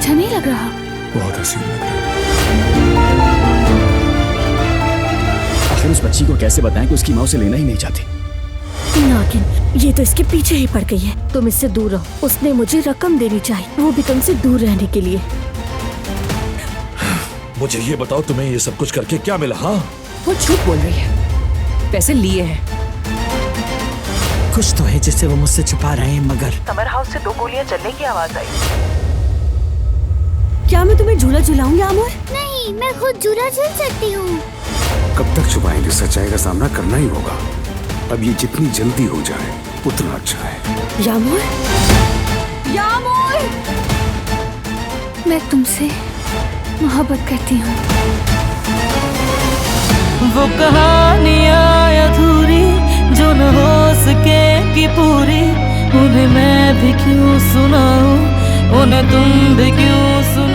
अच्छा नहीं लग रहा? बहुत हसीन लग रहा है। आखिर उस बच्ची को कैसे बताएं कि उसकी माँ उसे लेना ही नहीं चाहती? नागिन, ये तो इसके पीछे ही पड़ गई है। तुम इससे दूर रहो। उसने मुझे रकम देनी चाहिए, वो भी तुमसे दूर रहने के लिए। मुझे ये बताओ, तुम्हें ये सब कुछ करके क्या मिला? हाँ, वो झूठ बोल रही है। पैसे लिए हैं। कुछ तो है जिससे वो मुझसे छुपा रहे हैं, मगर समर हाउस से 2 गोलियां चलने की आवाज आई। क्या मैं तुम्हें झूला झुलाऊंगी आमोर? नहीं, मैं खुद झूला झूल सकती हूँ। कब तक छुपाएंगे? सच्चाई का सामना करना ही होगा। अब ये जितनी जल्दी हो जाए उतना अच्छा है। यामोर, यामोर, मैं तुमसे मोहब्बत करती हूँ। वो कहानियाँ अधूरी जो न हो सके कि पूरी, उन्हें मैं भी क्यों सुनाऊं, उन्हें तुम भी क्यों सुनाओ।